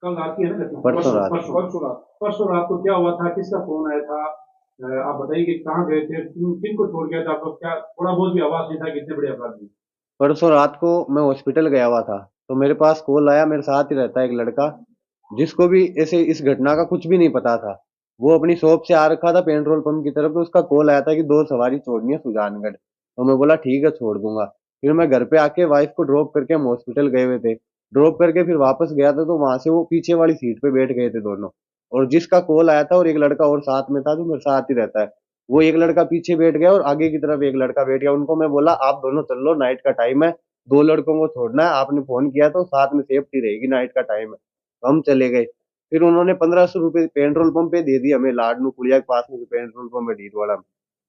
कल रात की है ना घटना? परसों रात। परसों रात को क्या हुआ था? किसका फोन आया था? आप बताइए कि कहाँ गए थे? किन को छोड़ गया था आपको? क्या थोड़ा बहुत भी आवाज नहीं था कि इतने बड़े अपराधी? परसों रात को मैं हॉस्पिटल गया हुआ था, तो मेरे पास कॉल आया, मेरे साथ ही रहता है एक लड़का, जिसको भी ऐसे इस घटना का कुछ भी नहीं पता था। वो अपनी शॉप से आ रखा था पेट्रोल पंप की तरफ, तो उसका कॉल आया था कि 2 सवारी छोड़नी है सुजानगढ़। तो मैं बोला ठीक है, छोड़ दूंगा। फिर मैं घर पे आके वाइफ को ड्रॉप करके हम हॉस्पिटल गए हुए थे। ड्रॉप करके फिर वापस गया था, तो वहां से वो पीछे वाली सीट पे बैठ गए थे दोनों। और जिसका कॉल आया था और एक लड़का और साथ में था जो मेरे साथ ही रहता है, वो एक लड़का पीछे बैठ गया और आगे की तरफ एक लड़का बैठ गया। उनको मैं बोला आप दोनों चल लो, नाइट का टाइम है, 2 लड़कों को छोड़ना है, आपने फोन किया तो साथ में सेफ्टी रहेगी, नाइट का टाइम है। तो हम चले गए। फिर उन्होंने 1500 रुपये पेट्रोल पंप पे दे दिए हमें, लाडनू पुलिया के पास में जो पेट्रोल पंप है डीडवाड़ा में,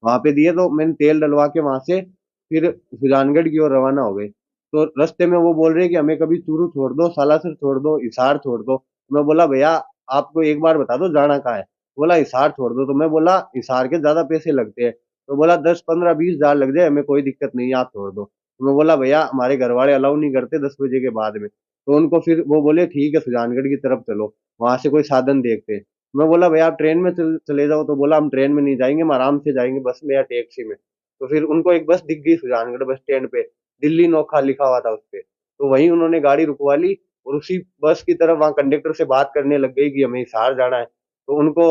वहां पे दिए। तो मैंने तेल डलवा के वहां से फिर सुजानगढ़ की ओर रवाना हो गए। तो रास्ते में वो बोल रहे कि हमें कभी चूरू छोड़ दो, सालासर छोड़ दो, हिसार छोड़ दो। तो मैं बोला भैया आपको एक बार बता दो जाना कहाँ है। बोला हिसार छोड़ दो। तो मैं बोला हिसार के ज्यादा पैसे लगते हैं। तो बोला 10 15 20 हजार लग जाए, हमें कोई दिक्कत नहीं है, आप छोड़ दो। तो मैं बोला भैया हमारे घर वाले अलाउ नहीं करते 10 बजे के बाद में। तो उनको फिर वो बोले ठीक है सुजानगढ़ की तरफ चलो, वहां से कोई साधन देखते हैं। मैं बोला भैया आप ट्रेन में चले जाओ। तो बोला हम ट्रेन में नहीं जाएंगे, हम आराम से जाएंगे बस में या टैक्सी में। तो फिर उनको एक बस दिख गई सुजानगढ़ बस स्टैंड पे, दिल्ली नोखा लिखा हुआ था उस पे। तो वहीं उन्होंने गाड़ी रुकवा ली और उसी बस की तरफ वहां कंडक्टर से बात करने लग गई कि हमें हिसार जाना है। तो उनको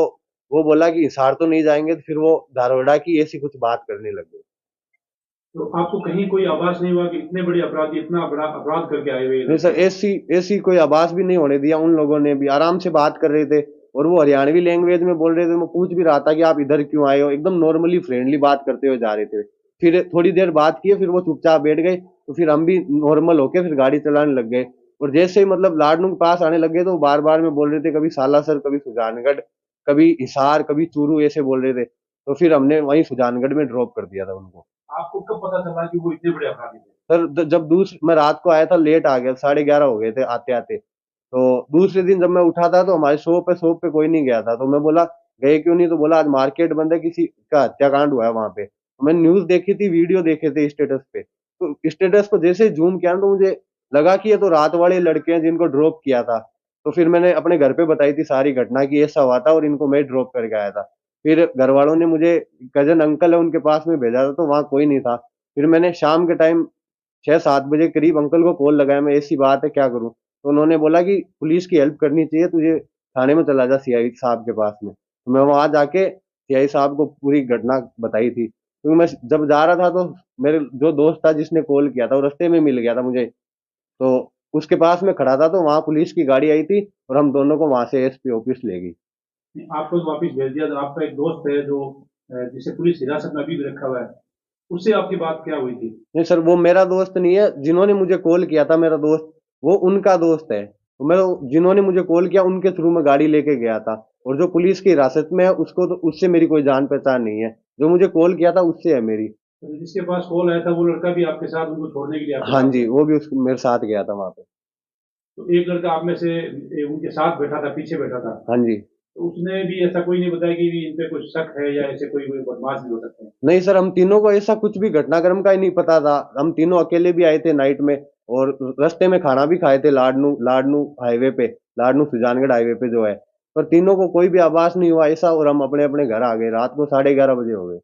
वो बोला कि हिसार तो नहीं जाएंगे, तो फिर वो धारवाड़ा की ऐसी कुछ बात करने लग गई। तो आपको कहीं कोई आभास नहीं हुआ कि इतने बड़े अपराधी इतना बड़ा अपराध करके आए हुए नहीं इधर सर, से? ऐसी ऐसी कोई आवाज भी नहीं होने दिया। उन लोगों ने भी आराम से बात कर रहे थे और वो हरियाणवी लैंग्वेज में बोल रहे थे। मैं पूछ भी रहा था कि आप इधर क्यों आए हो, एकदम नॉर्मली फ्रेंडली बात करते हुए जा रहे थे। फिर थोड़ी देर बात किए, फिर वो चुपचाप बैठ गए। तो फिर हम भी नॉर्मल होके फिर गाड़ी चलाने लग गए। और जैसे ही मतलब लाडनू के पास आने लग गए, तो बार बार में बोल रहे थे कभी सालासर, कभी सुजानगढ़, कभी हिसार, कभी चूरू, ऐसे बोल रहे थे। तो फिर हमने वहीं सुजानगढ़ में ड्रॉप कर दिया था उनको। आपको कब पता चला कि वो इतने बड़े अपराधी थे? सर जब दूसरी मैं रात को आया था, लेट आ गया, 11:30 हो गए थे आते आते। तो दूसरे दिन जब मैं उठा था तो हमारे शॉप पे कोई नहीं गया था। तो मैं बोला गए क्यों नहीं? तो बोला आज मार्केट बंद है, किसी का हत्याकांड हुआ है वहां पे। तो मैंने न्यूज देखी थी, वीडियो देखे थे स्टेटस पे। तो स्टेटस को जैसे जूम किया ना, तो मुझे लगा कि ये तो रात वाले लड़के हैं जिनको ड्रॉप किया था। तो फिर मैंने अपने घर पे बताई थी सारी घटना की ऐसा हुआ था और इनको मैं ड्रॉप करके आया था। फिर घर वालों ने मुझे, कजन अंकल है उनके पास में भेजा था, तो वहां कोई नहीं था। फिर मैंने शाम के टाइम 6 7 बजे करीब अंकल को कॉल लगाया, मैं ऐसी बात है क्या करूं? तो उन्होंने बोला कि पुलिस की हेल्प करनी चाहिए तुझे, थाने में चला जा सीआई साहब के पास में। तो मैं वहां जाके सीआई साहब को पूरी घटना बताई थी। क्योंकि मैं जब जा रहा था तो मेरे जो दोस्त था जिसने कॉल किया था वो रास्ते में मिल गया था मुझे। तो उसके पास में खड़ा था, तो वहां पुलिस की गाड़ी आई थी और हम दोनों को वहां से एसपी ऑफिस ले गई। आपको तो वापिस भेज दिया। तो आपका एक दोस्त है जो जिसे पुलिस हिरासत में अभी भी रखा हुआ है, उससे आपकी बात क्या हुई थी? नहीं सर, वो मेरा दोस्त नहीं है। जिन्होंने मुझे कॉल किया था मेरा दोस्त, वो उनका दोस्त है। तो मैं, जिन्होंने मुझे कॉल किया उनके थ्रू मैं गाड़ी लेके गया था। और जो पुलिस की हिरासत में है उसको तो, उससे मेरी कोई जान पहचान नहीं है। जो मुझे कॉल किया था उससे है मेरी। तो जिसके पास कॉल आया था वो लड़का भी आपके साथ उनको छोड़ने के लिए आपके हाँ साथ जी, गया? वो भी उस मेरे साथ गया था वहां पे। तो एक लड़का आप में से उनके साथ बैठा था, पीछे बैठा था। हाँ जी। तो उसने भी ऐसा कोई नहीं बताया कि इन पे कुछ शक है या ऐसे कोई कोई बदमाश भी हो सकते हैं? नहीं सर, हम तीनों को ऐसा कुछ भी घटनाक्रम का ही नहीं पता था। हम तीनों अकेले भी आए थे नाइट में, और रास्ते में खाना भी खाए थे लाडनू लाडनू हाईवे पे, लाडनू सुजानगढ़ हाईवे पे जो है। पर तीनों को कोई भी आभास नहीं हुआ ऐसा, और हम अपने अपने घर आ गए। रात को 11:30 बजे हो गए।